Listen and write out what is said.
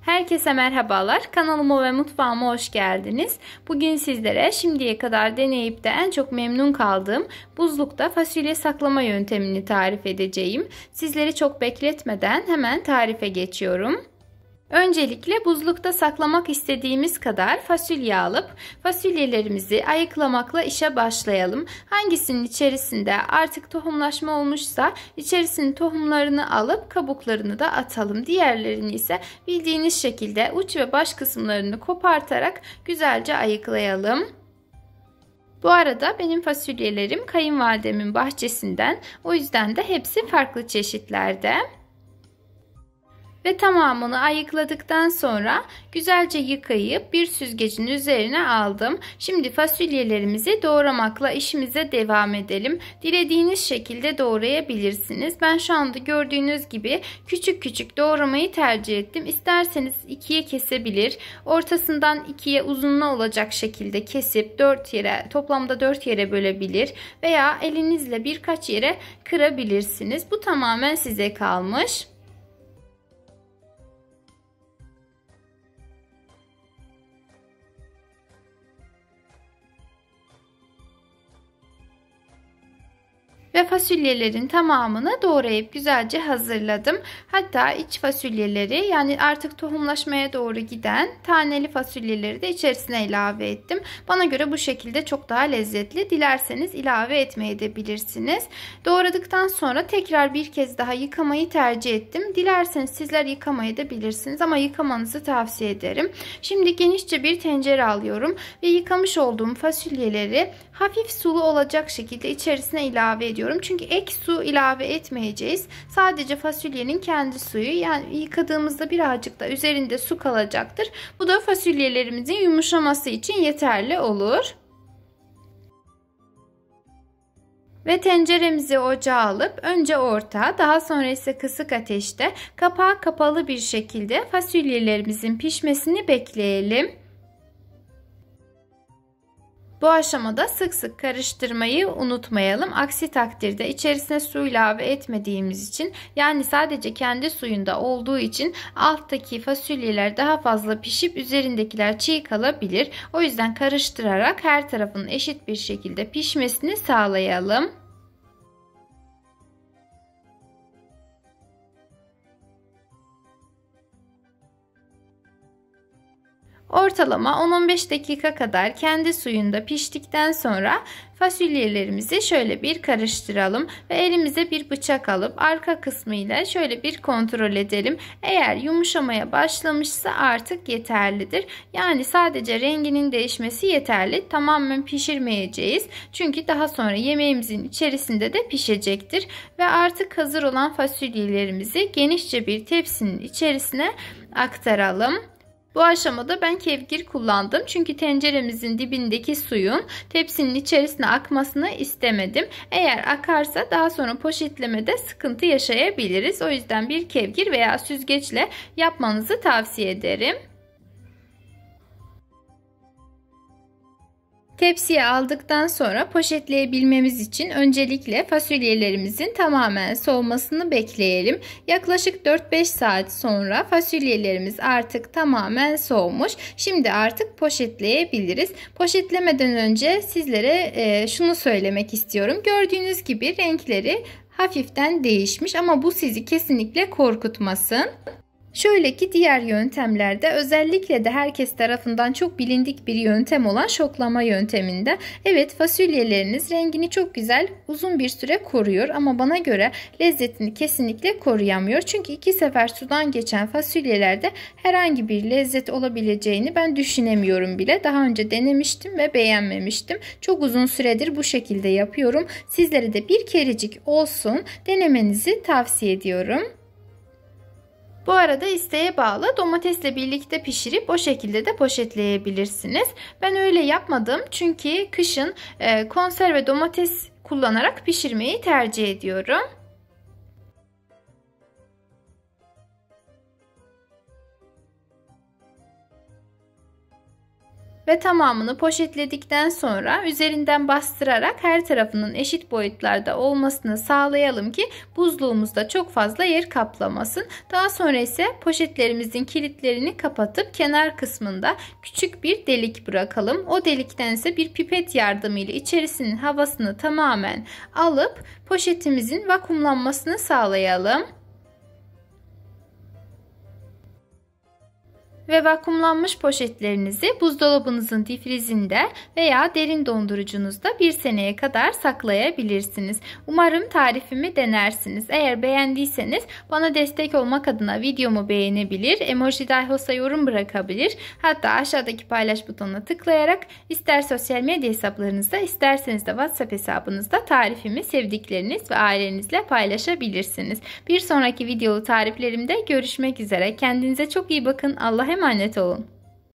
Herkese merhabalar. Kanalıma ve mutfağıma hoş geldiniz. Bugün sizlere şimdiye kadar deneyip de en çok memnun kaldığım buzlukta fasulye saklama yöntemini tarif edeceğim. Sizleri çok bekletmeden hemen tarife geçiyorum. Öncelikle buzlukta saklamak istediğimiz kadar fasulye alıp fasulyelerimizi ayıklamakla işe başlayalım. Hangisinin içerisinde artık tohumlaşma olmuşsa içerisinin tohumlarını alıp kabuklarını da atalım. Diğerlerini ise bildiğiniz şekilde uç ve baş kısımlarını kopartarak güzelce ayıklayalım. Bu arada benim fasulyelerim kayınvalidemin bahçesinden, o yüzden de hepsi farklı çeşitlerde. Ve tamamını ayıkladıktan sonra güzelce yıkayıp bir süzgecin üzerine aldım. Şimdi fasulyelerimizi doğramakla işimize devam edelim. Dilediğiniz şekilde doğrayabilirsiniz. Ben şu anda gördüğünüz gibi küçük küçük doğramayı tercih ettim. İsterseniz ikiye kesebilir. Ortasından ikiye uzunlu olacak şekilde kesip toplamda 4 yere bölebilir. Veya elinizle birkaç yere kırabilirsiniz. Bu tamamen size kalmış. Ve fasulyelerin tamamını doğrayıp güzelce hazırladım. Hatta iç fasulyeleri, yani artık tohumlaşmaya doğru giden taneli fasulyeleri de içerisine ilave ettim. Bana göre bu şekilde çok daha lezzetli. Dilerseniz ilave etmeyebilirsiniz. Doğradıktan sonra tekrar bir kez daha yıkamayı tercih ettim. Dilerseniz sizler yıkamayabilirsiniz ama yıkamanızı tavsiye ederim. Şimdi genişçe bir tencere alıyorum ve yıkamış olduğum fasulyeleri hafif sulu olacak şekilde içerisine ilave ediyorum. Çünkü ek su ilave etmeyeceğiz. Sadece fasulyenin kendi suyu, yani yıkadığımızda birazcık da üzerinde su kalacaktır. Bu da fasulyelerimizin yumuşaması için yeterli olur. Ve tenceremizi ocağa alıp önce orta, daha sonra ise kısık ateşte kapağı kapalı bir şekilde fasulyelerimizin pişmesini bekleyelim. Bu aşamada sık sık karıştırmayı unutmayalım. Aksi takdirde içerisine su ilave etmediğimiz için, yani sadece kendi suyunda olduğu için alttaki fasulyeler daha fazla pişip üzerindekiler çiğ kalabilir. O yüzden karıştırarak her tarafının eşit bir şekilde pişmesini sağlayalım. Ortalama 10-15 dakika kadar kendi suyunda piştikten sonra fasulyelerimizi şöyle bir karıştıralım ve elimize bir bıçak alıp arka kısmıyla şöyle bir kontrol edelim. Eğer yumuşamaya başlamışsa artık yeterlidir. Yani sadece renginin değişmesi yeterli. Tamamen pişirmeyeceğiz. Çünkü daha sonra yemeğimizin içerisinde de pişecektir. Ve artık hazır olan fasulyelerimizi genişçe bir tepsinin içerisine aktaralım. Bu aşamada ben kevgir kullandım. Çünkü tenceremizin dibindeki suyun tepsinin içerisine akmasını istemedim. Eğer akarsa daha sonra poşetlemede sıkıntı yaşayabiliriz. O yüzden bir kevgir veya süzgeçle yapmanızı tavsiye ederim. Tepsiye aldıktan sonra poşetleyebilmemiz için öncelikle fasulyelerimizin tamamen soğumasını bekleyelim. Yaklaşık 4-5 saat sonra fasulyelerimiz artık tamamen soğumuş. Şimdi artık poşetleyebiliriz. Poşetlemeden önce sizlere şunu söylemek istiyorum. Gördüğünüz gibi renkleri hafiften değişmiş ama bu sizi kesinlikle korkutmasın. Şöyle ki diğer yöntemlerde, özellikle de herkes tarafından çok bilindik bir yöntem olan şoklama yönteminde, evet, fasulyeleriniz rengini çok güzel uzun bir süre koruyor ama bana göre lezzetini kesinlikle koruyamıyor. Çünkü 2 sefer sudan geçen fasulyelerde herhangi bir lezzet olabileceğini ben düşünemiyorum bile. Daha önce denemiştim ve beğenmemiştim. Çok uzun süredir bu şekilde yapıyorum. Sizlere de bir kerecik olsun denemenizi tavsiye ediyorum. Bu arada isteğe bağlı, domatesle birlikte pişirip o şekilde de poşetleyebilirsiniz. Ben öyle yapmadım çünkü kışın konserve domates kullanarak pişirmeyi tercih ediyorum. Ve tamamını poşetledikten sonra üzerinden bastırarak her tarafının eşit boyutlarda olmasını sağlayalım ki buzluğumuzda çok fazla yer kaplamasın. Daha sonra ise poşetlerimizin kilitlerini kapatıp kenar kısmında küçük bir delik bırakalım. O delikten ise bir pipet yardımıyla içerisinin havasını tamamen alıp poşetimizin vakumlanmasını sağlayalım. Ve vakumlanmış poşetlerinizi buzdolabınızın difrizinde veya derin dondurucunuzda 1 seneye kadar saklayabilirsiniz. Umarım tarifimi denersiniz. Eğer beğendiyseniz bana destek olmak adına videomu beğenebilir, emoji dahi olsa yorum bırakabilir. Hatta aşağıdaki paylaş butonuna tıklayarak ister sosyal medya hesaplarınızda isterseniz de WhatsApp hesabınızda tarifimi sevdikleriniz ve ailenizle paylaşabilirsiniz. Bir sonraki videolu tariflerimde görüşmek üzere. Kendinize çok iyi bakın. Allah'a emanet olun.